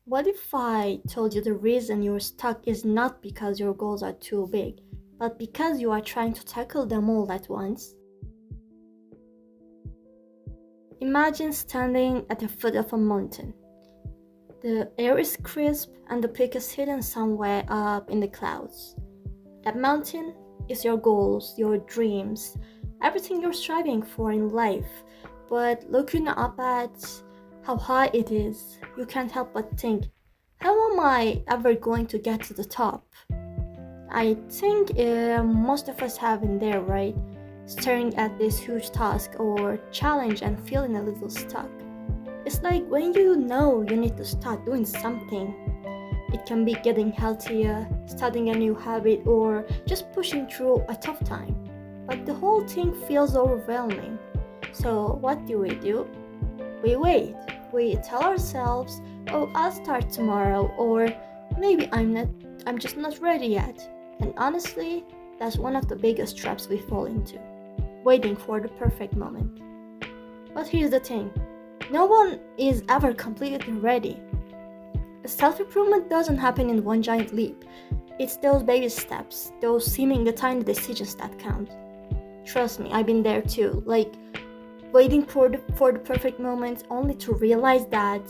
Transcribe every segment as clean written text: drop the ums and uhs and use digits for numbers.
What if I told you the reason you're stuck is not because your goals are too big, but because you are trying to tackle them all at once? Imagine standing at the foot of a mountain. The air is crisp and the peak is hidden somewhere up in the clouds. That mountain is your goals, your dreams, everything you're striving for in life. But looking up at how high it is, you can't help but think, how am I ever going to get to the top? I think most of us have been there, right? Staring at this huge task or challenge and feeling a little stuck. It's like when you know you need to start doing something. It can be getting healthier, starting a new habit, or just pushing through a tough time. But the whole thing feels overwhelming. So, what do? We wait. We tell ourselves, "Oh, I'll start tomorrow," or "Maybe I'm just not ready yet." And honestly, that's one of the biggest traps we fall into, waiting for the perfect moment. But here's the thing. No one is ever completely ready. Self improvement doesn't happen in one giant leap. It's those baby steps, those seemingly tiny decisions that count. Trust me, I've been there too. Like waiting for the perfect moment only to realize that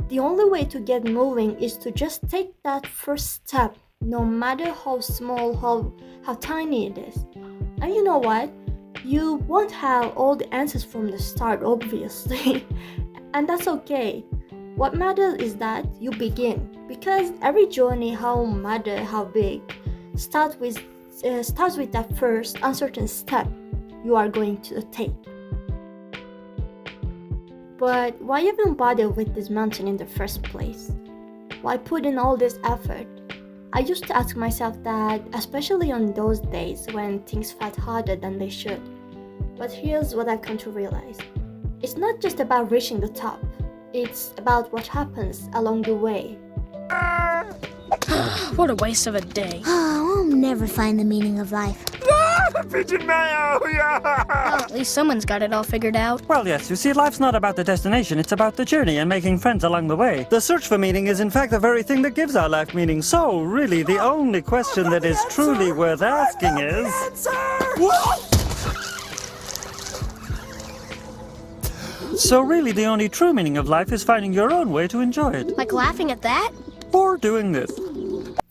the only way to get moving is to just take that first step, no matter how small, how tiny it is. And you know what? You won't have all the answers from the start, obviously. And that's okay. What matters is that you begin, because every journey, how matter how big, starts with that first uncertain step you are going to take. But why even bother with this mountain in the first place? Why put in all this effort? I used to ask myself that, especially on those days when things felt harder than they should. But here's what I've come to realize. It's not just about reaching the top. It's about what happens along the way. What a waste of a day. Oh, I'll never find the meaning of life. Pigeon mayo! Yeah! At least someone's got it all figured out. Well, yes, you see, life's not about the destination, it's about the journey and making friends along the way. The search for meaning is, in fact, the very thing that gives our life meaning. So, really, the only question that is truly worth asking is... So, really, the only true meaning of life is finding your own way to enjoy it. Like laughing at that? Or doing this.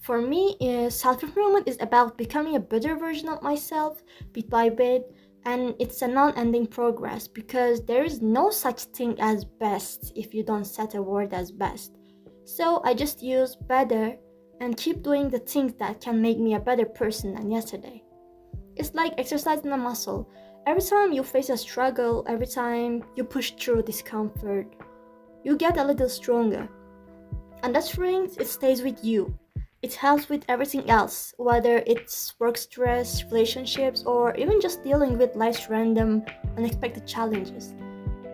For me, self-improvement is about becoming a better version of myself, bit by bit, and it's a non-ending progress because there is no such thing as best if you don't set a word as best. So I just use better and keep doing the things that can make me a better person than yesterday. It's like exercising a muscle. Every time you face a struggle, every time you push through discomfort, you get a little stronger. And that strength, it stays with you. It helps with everything else, whether it's work stress, relationships, or even just dealing with life's random, unexpected challenges.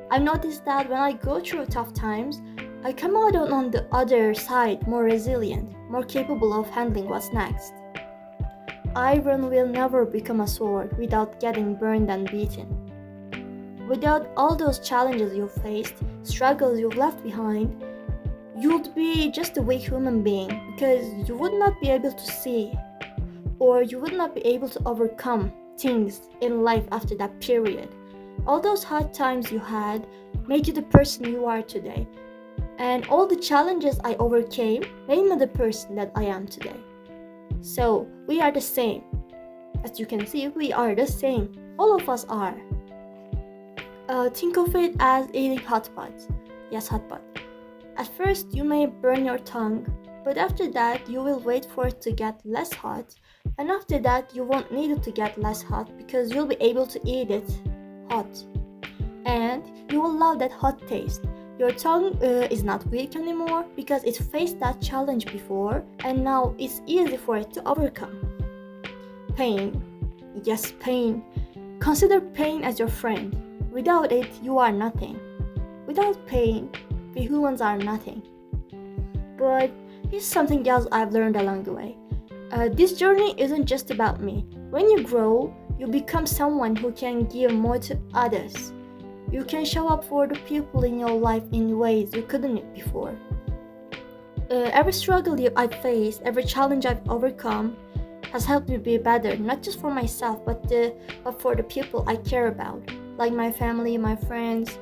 I've noticed that when I go through tough times, I come out on the other side more resilient, more capable of handling what's next. Iron will never become a sword without getting burned and beaten. Without all those challenges you've faced, struggles you've left behind, you'd be just a weak human being because you would not be able to see or you would not be able to overcome things in life after that period. All those hard times you had made you the person you are today. And all the challenges I overcame made me the person that I am today. So, we are the same. As you can see, we are the same. All of us are. Think of it as eating hot pot. Yes, hot pot. At first, you may burn your tongue, but after that, you will wait for it to get less hot, and after that, you won't need it to get less hot because you'll be able to eat it hot. And you will love that hot taste. Your tongue is not weak anymore because it faced that challenge before, and now it's easy for it to overcome. Pain. Yes, pain. Consider pain as your friend. Without it, you are nothing. Without pain, we humans are nothing. But here's something else I've learned along the way. This journey isn't just about me. When you grow, you become someone who can give more to others. You can show up for the people in your life in ways you couldn't before. Every struggle I've faced, every challenge I've overcome has helped me be better, not just for myself, but for the people I care about, like my family, my friends,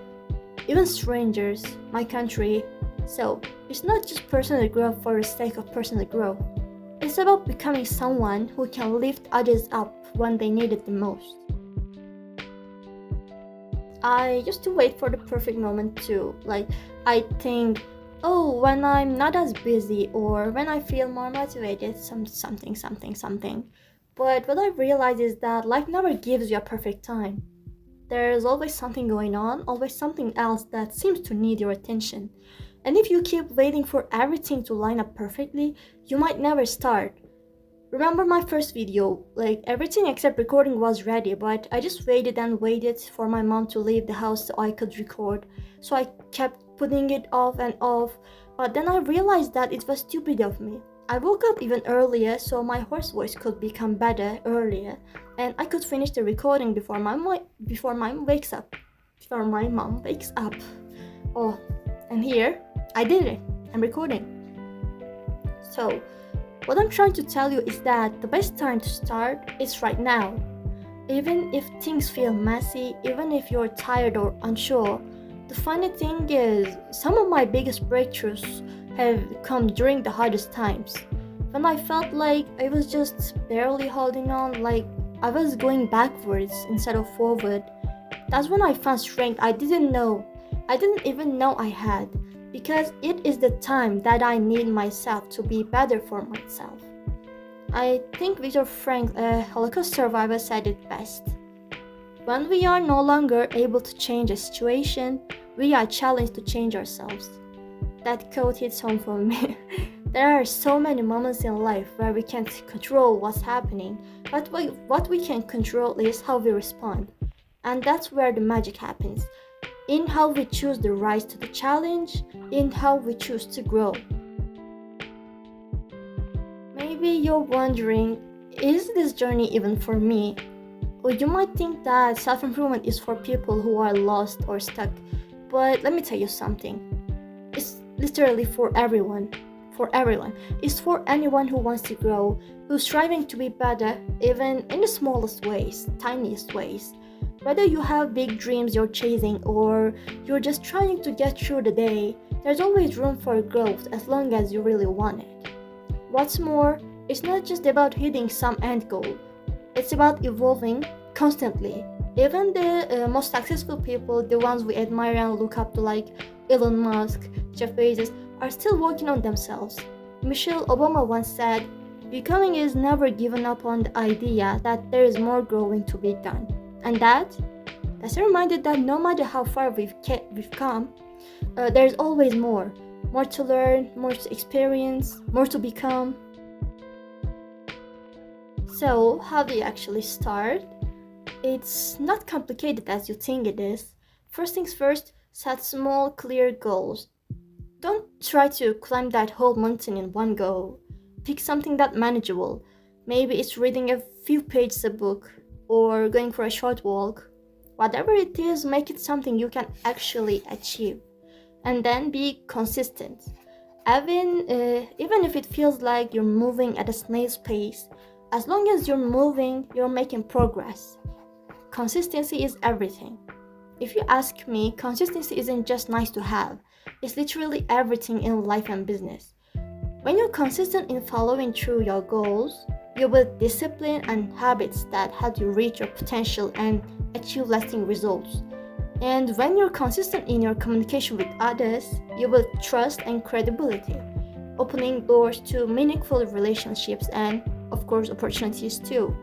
even strangers, my country. So, it's not just personal growth for the sake of personal growth. It's about becoming someone who can lift others up when they need it the most. I used to wait for the perfect moment too. I think, oh, when I'm not as busy or when I feel more motivated, something. But what I realized is that life never gives you a perfect time. There's always something going on, always something else that seems to need your attention. And if you keep waiting for everything to line up perfectly, you might never start. Remember my first video, everything except recording was ready, but I just waited and waited for my mom to leave the house so I could record. So I kept putting it off and off, but then I realized that it was stupid of me. I woke up even earlier so my hoarse voice could become better earlier, and I could finish the recording before my mom wakes up. Oh, and here, I did it. I'm recording. So, what I'm trying to tell you is that the best time to start is right now. Even if things feel messy, even if you're tired or unsure, the funny thing is, some of my biggest breakthroughs have come during the hardest times. When I felt like I was just barely holding on, like I was going backwards instead of forward, that's when I found strength I didn't even know I had. Because it is the time that I need myself to be better for myself. I think Viktor Frankl, a Holocaust survivor, said it best. When we are no longer able to change a situation, we are challenged to change ourselves. That quote hits home for me. There are so many moments in life where we can't control what's happening, but what we can control is how we respond. And that's where the magic happens. In how we choose to rise to the challenge, in how we choose to grow. Maybe you're wondering, is this journey even for me? Or you might think that self-improvement is for people who are lost or stuck, but let me tell you something. It's literally for everyone. It's for anyone who wants to grow, who's striving to be better, even in the smallest ways, tiniest ways. Whether you have big dreams you're chasing or you're just trying to get through the day, there's always room for growth as long as you really want it. What's more, it's not just about hitting some end goal. It's about evolving constantly. Even the most successful people, the ones we admire and look up to like Elon Musk, Jeff Bezos, are still working on themselves. Michelle Obama once said, "Becoming is never given up on the idea that there is more growing to be done." And that's a reminder that no matter how far we've come, there's always more to learn, more to experience, more to become. So, how do you actually start? It's not complicated as you think it is. First things first, set small, clear goals. Don't try to climb that whole mountain in one go. Pick something that's manageable. Maybe it's reading a few pages a book, or going for a short walk. Whatever it is, make it something you can actually achieve. And then be consistent. Even if it feels like you're moving at a snail's pace, as long as you're moving, you're making progress. Consistency is everything. If you ask me, consistency isn't just nice to have. It's literally everything in life and business. When you're consistent in following through your goals, you build discipline and habits that help you reach your potential and achieve lasting results. And when you're consistent in your communication with others, you build trust and credibility, opening doors to meaningful relationships and, of course, opportunities too.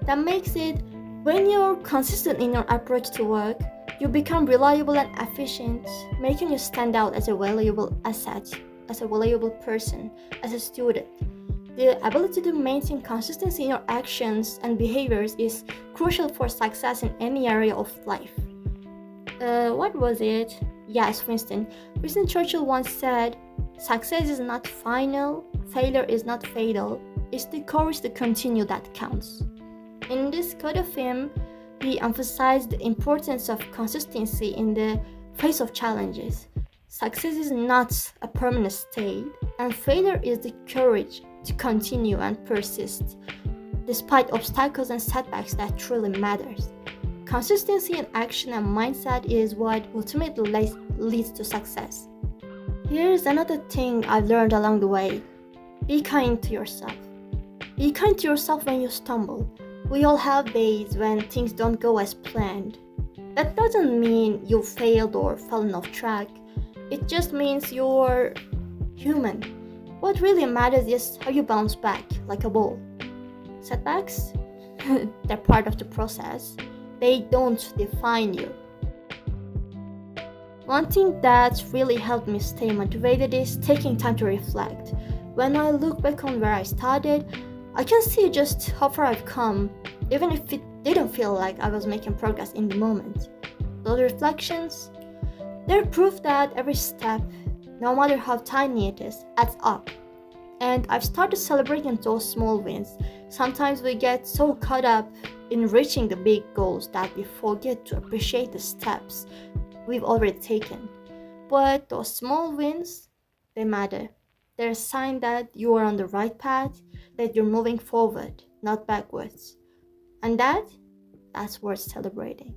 That makes it, when you're consistent in your approach to work, you become reliable and efficient, making you stand out as a valuable asset, as a valuable person, as a student. The ability to maintain consistency in your actions and behaviors is crucial for success in any area of life. What was it? Yes, Winston Churchill once said, "Success is not final, failure is not fatal, it's the courage to continue that counts." In this quote of him, he emphasized the importance of consistency in the face of challenges. Success is not a permanent state, and failure is the courage to continue and persist, despite obstacles and setbacks that truly matters. Consistency in action and mindset is what ultimately leads to success. Here's another thing I've learned along the way. Be kind to yourself. Be kind to yourself when you stumble. We all have days when things don't go as planned. That doesn't mean you failed or fallen off track. It just means you're human. What really matters is how you bounce back, like a ball. Setbacks? They're part of the process. They don't define you. One thing that really helped me stay motivated is taking time to reflect. When I look back on where I started, I can see just how far I've come, even if it didn't feel like I was making progress in the moment. Those reflections, they're proof that every step, no matter how tiny it is, adds up. And I've started celebrating those small wins. Sometimes we get so caught up in reaching the big goals that we forget to appreciate the steps we've already taken. But those small wins, they matter. They're a sign that you are on the right path, that you're moving forward, not backwards. And that's worth celebrating.